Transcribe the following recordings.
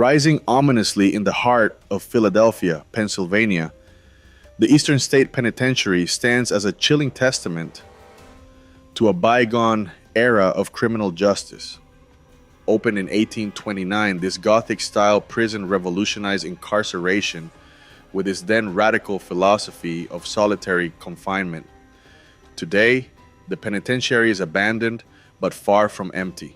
Rising ominously in the heart of Philadelphia, Pennsylvania, the Eastern State Penitentiary stands as a chilling testament to a bygone era of criminal justice. Opened in 1829, this Gothic-style prison revolutionized incarceration with its then radical philosophy of solitary confinement. Today, the penitentiary is abandoned but far from empty.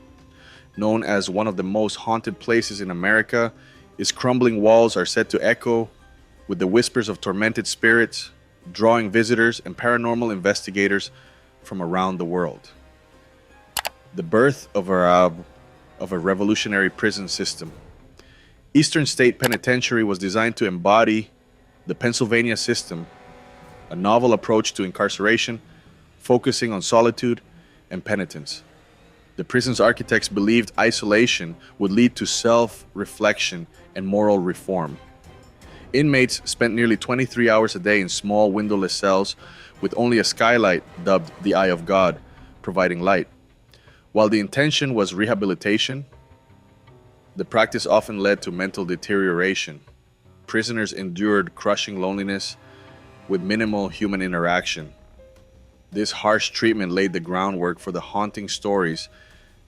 Known as one of the most haunted places in America, its crumbling walls are said to echo with the whispers of tormented spirits, drawing visitors and paranormal investigators from around the world. The birth of a revolutionary prison system. Eastern State Penitentiary was designed to embody the Pennsylvania system, a novel approach to incarceration, focusing on solitude and penitence. The prison's architects believed isolation would lead to self-reflection and moral reform. Inmates spent nearly 23 hours a day in small windowless cells with only a skylight dubbed the Eye of God, providing light. While the intention was rehabilitation, the practice often led to mental deterioration. Prisoners endured crushing loneliness with minimal human interaction. This harsh treatment laid the groundwork for the haunting stories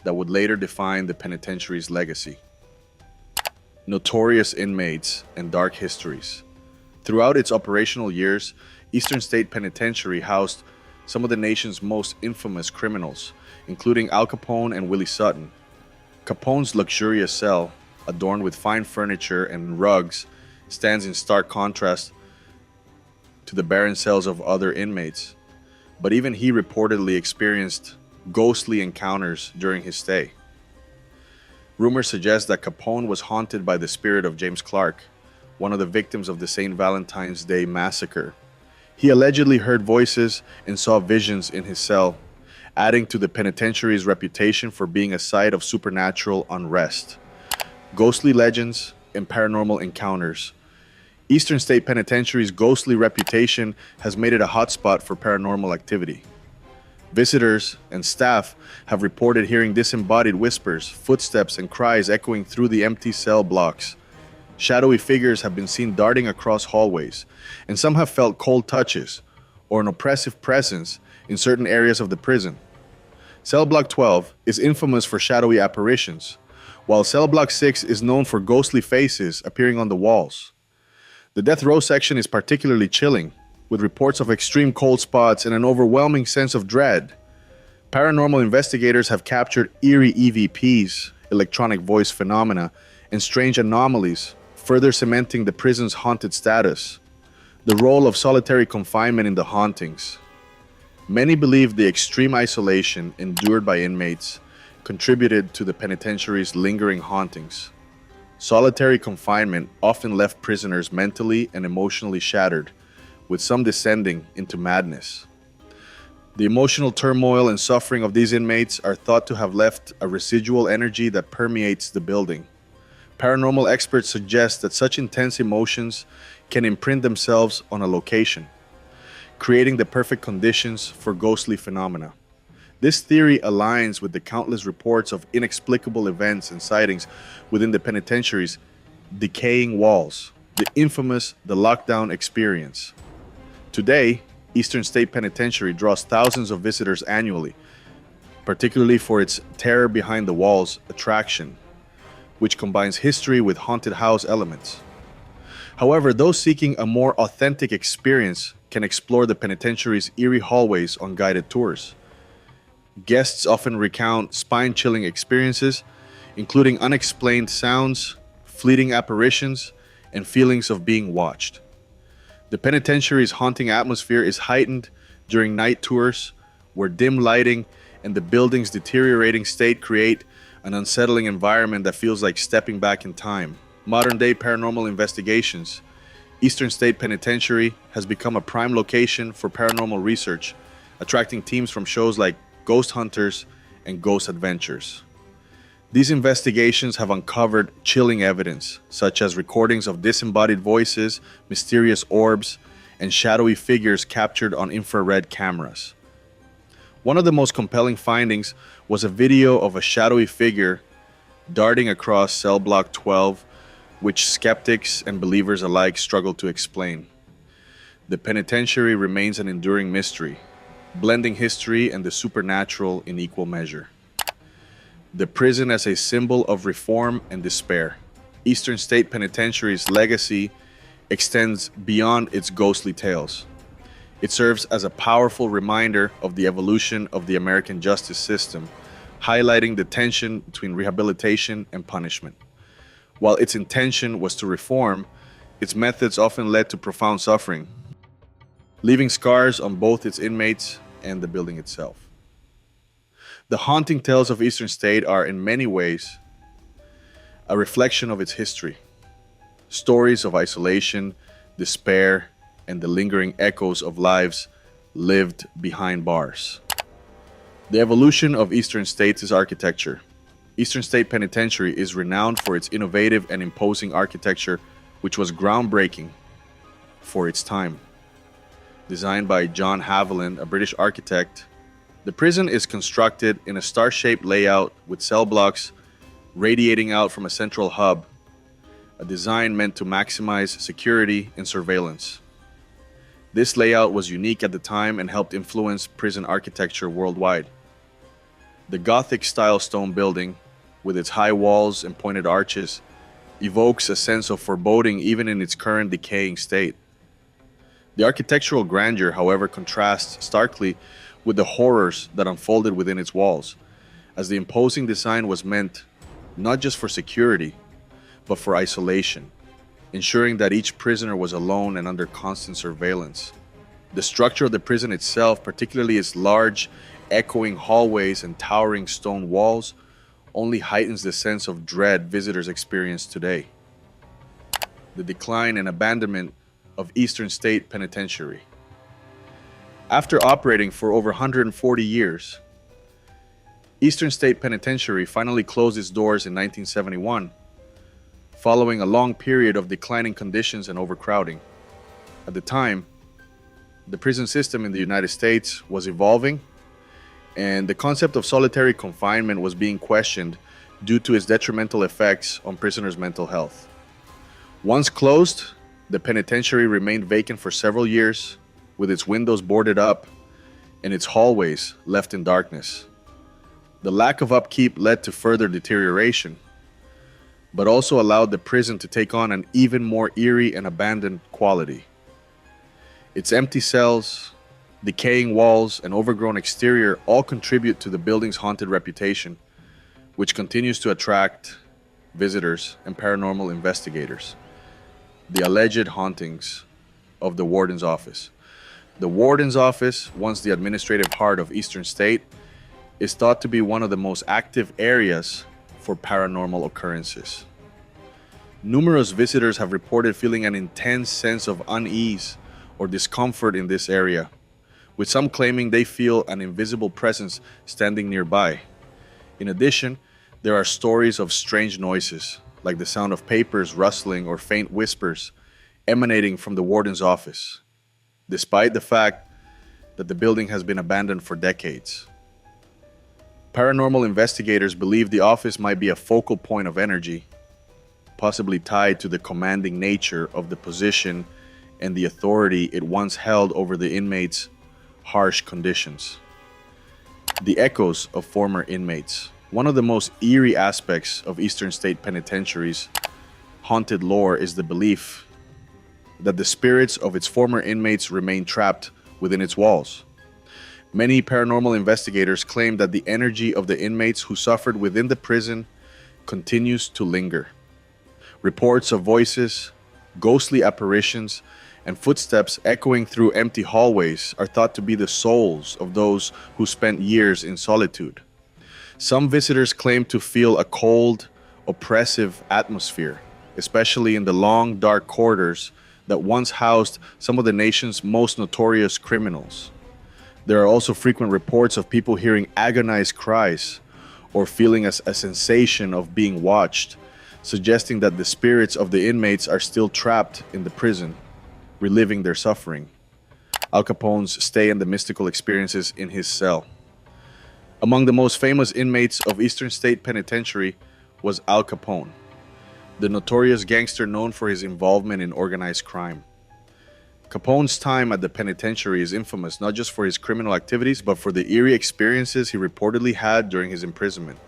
that would later define the penitentiary's legacy. Notorious inmates and dark histories. Throughout its operational years, Eastern State Penitentiary housed some of the nation's most infamous criminals, including Al Capone and Willie Sutton. Capone's luxurious cell, adorned with fine furniture and rugs, stands in stark contrast to the barren cells of other inmates. But even he reportedly experienced ghostly encounters during his stay. Rumors suggest that Capone was haunted by the spirit of James Clark, one of the victims of the St. Valentine's Day massacre. He allegedly heard voices and saw visions in his cell, adding to the penitentiary's reputation for being a site of supernatural unrest. Ghostly legends and paranormal encounters. Eastern State Penitentiary's ghostly reputation has made it a hotspot for paranormal activity. Visitors and staff have reported hearing disembodied whispers, footsteps, and cries echoing through the empty cell blocks. Shadowy figures have been seen darting across hallways, and some have felt cold touches or an oppressive presence in certain areas of the prison. Cell Block 12 is infamous for shadowy apparitions, while Cell Block 6 is known for ghostly faces appearing on the walls. The death row section is particularly chilling, with reports of extreme cold spots and an overwhelming sense of dread. Paranormal investigators have captured eerie EVPs, electronic voice phenomena, and strange anomalies, further cementing the prison's haunted status. The role of solitary confinement in the hauntings. Many believe the extreme isolation endured by inmates contributed to the penitentiary's lingering hauntings. Solitary confinement often left prisoners mentally and emotionally shattered, with some descending into madness. The emotional turmoil and suffering of these inmates are thought to have left a residual energy that permeates the building. Paranormal experts suggest that such intense emotions can imprint themselves on a location, creating the perfect conditions for ghostly phenomena. This theory aligns with the countless reports of inexplicable events and sightings within the penitentiary's decaying walls, the infamous The Lockdown Experience. Today, Eastern State Penitentiary draws thousands of visitors annually, particularly for its Terror Behind the Walls attraction, which combines history with haunted house elements. However, those seeking a more authentic experience can explore the penitentiary's eerie hallways on guided tours. Guests often recount spine-chilling experiences, including unexplained sounds, fleeting apparitions, and feelings of being watched. The penitentiary's haunting atmosphere is heightened during night tours, where dim lighting and the building's deteriorating state create an unsettling environment that feels like stepping back in time. Modern-day paranormal investigations. Eastern State Penitentiary has become a prime location for paranormal research, attracting teams from shows like Ghost Hunters and Ghost Adventures. These investigations have uncovered chilling evidence, such as recordings of disembodied voices, mysterious orbs, and shadowy figures captured on infrared cameras. One of the most compelling findings was a video of a shadowy figure darting across cell block 12 which skeptics and believers alike struggle to explain. The penitentiary remains an enduring mystery, blending history and the supernatural in equal measure. The prison as a symbol of reform and despair. Eastern State Penitentiary's legacy extends beyond its ghostly tales. It serves as a powerful reminder of the evolution of the American justice system, highlighting the tension between rehabilitation and punishment. While its intention was to reform, its methods often led to profound suffering, leaving scars on both its inmates and the building itself. The haunting tales of Eastern State are, in many ways, a reflection of its history. Stories of isolation, despair, and the lingering echoes of lives lived behind bars. The evolution of Eastern State's architecture. Eastern State Penitentiary is renowned for its innovative and imposing architecture, which was groundbreaking for its time. Designed by John Haviland, a British architect, the prison is constructed in a star-shaped layout with cell blocks radiating out from a central hub, a design meant to maximize security and surveillance. This layout was unique at the time and helped influence prison architecture worldwide. The Gothic-style stone building, with its high walls and pointed arches, evokes a sense of foreboding even in its current decaying state. The architectural grandeur, however, contrasts starkly with the horrors that unfolded within its walls, as the imposing design was meant not just for security, but for isolation, ensuring that each prisoner was alone and under constant surveillance. The structure of the prison itself, particularly its large, echoing hallways and towering stone walls, only heightens the sense of dread visitors experience today. The decline and abandonment of Eastern State Penitentiary. After operating for over 140 years, Eastern State Penitentiary finally closed its doors in 1971, following a long period of declining conditions and overcrowding. At the time, the prison system in the United States was evolving, and the concept of solitary confinement was being questioned due to its detrimental effects on prisoners' mental health. Once closed, the penitentiary remained vacant for several years, with its windows boarded up and its hallways left in darkness. The lack of upkeep led to further deterioration, but also allowed the prison to take on an even more eerie and abandoned quality. Its empty cells, decaying walls, and overgrown exterior all contribute to the building's haunted reputation, which continues to attract visitors and paranormal investigators. The alleged hauntings of the warden's office. The warden's office, once the administrative heart of Eastern State, is thought to be one of the most active areas for paranormal occurrences. Numerous visitors have reported feeling an intense sense of unease or discomfort in this area, with some claiming they feel an invisible presence standing nearby. In addition, there are stories of strange noises, like the sound of papers rustling or faint whispers emanating from the warden's office, despite the fact that the building has been abandoned for decades. Paranormal investigators believe the office might be a focal point of energy, possibly tied to the commanding nature of the position and the authority it once held over the inmates' harsh conditions. The echoes of former inmates. One of the most eerie aspects of Eastern State Penitentiary's haunted lore is the belief that the spirits of its former inmates remain trapped within its walls. Many paranormal investigators claim that the energy of the inmates who suffered within the prison continues to linger. Reports of voices, ghostly apparitions, and footsteps echoing through empty hallways are thought to be the souls of those who spent years in solitude. Some visitors claim to feel a cold, oppressive atmosphere, especially in the long, dark corridors that once housed some of the nation's most notorious criminals. There are also frequent reports of people hearing agonized cries or feeling a sensation of being watched, suggesting that the spirits of the inmates are still trapped in the prison, reliving their suffering. Al Capone's stay and the mystical experiences in his cell. Among the most famous inmates of Eastern State Penitentiary was Al Capone. the notorious gangster known for his involvement in organized crime. Capone's time at the penitentiary is infamous not just for his criminal activities, but for the eerie experiences he reportedly had during his imprisonment.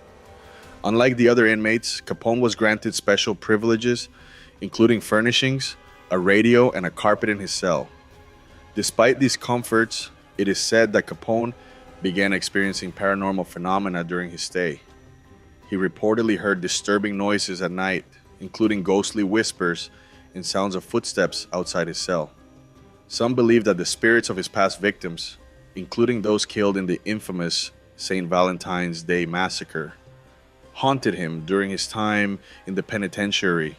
Unlike the other inmates, Capone was granted special privileges, including furnishings, a radio, and a carpet in his cell. Despite these comforts, it is said that Capone began experiencing paranormal phenomena during his stay. He reportedly heard disturbing noises at night, including ghostly whispers and sounds of footsteps outside his cell. Some believe that the spirits of his past victims, including those killed in the infamous St. Valentine's Day massacre, haunted him during his time in the penitentiary.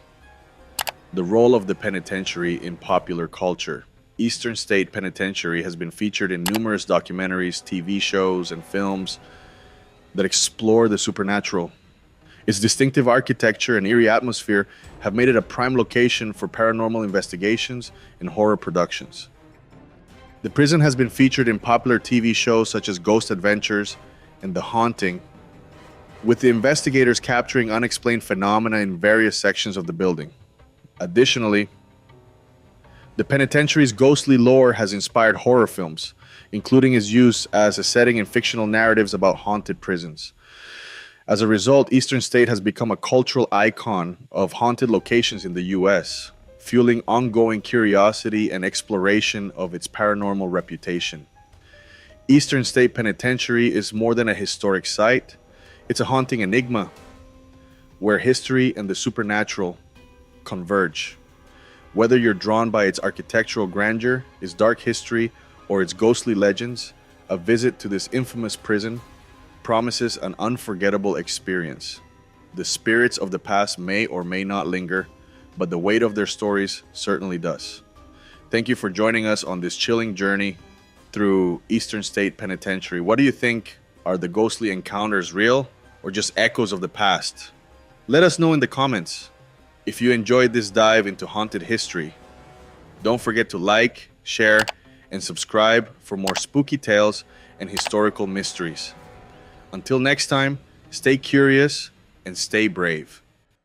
The role of the penitentiary in popular culture. Eastern State Penitentiary has been featured in numerous documentaries, TV shows, and films that explore the supernatural. Its distinctive architecture and eerie atmosphere have made it a prime location for paranormal investigations and horror productions. The prison has been featured in popular TV shows such as Ghost Adventures and The Haunting, with the investigators capturing unexplained phenomena in various sections of the building. Additionally, the penitentiary's ghostly lore has inspired horror films, including its use as a setting in fictional narratives about haunted prisons. As a result, Eastern State has become a cultural icon of haunted locations in the U.S., fueling ongoing curiosity and exploration of its paranormal reputation. Eastern State Penitentiary is more than a historic site. It's a haunting enigma where history and the supernatural converge. Whether you're drawn by its architectural grandeur, its dark history, or its ghostly legends, a visit to this infamous prison promises an unforgettable experience. The spirits of the past may or may not linger, but the weight of their stories certainly does. Thank you for joining us on this chilling journey through Eastern State Penitentiary. What do you think? Are the ghostly encounters real or just echoes of the past? Let us know in the comments. If you enjoyed this dive into haunted history, don't forget to like, share, and subscribe for more spooky tales and historical mysteries. Until next time, stay curious and stay brave.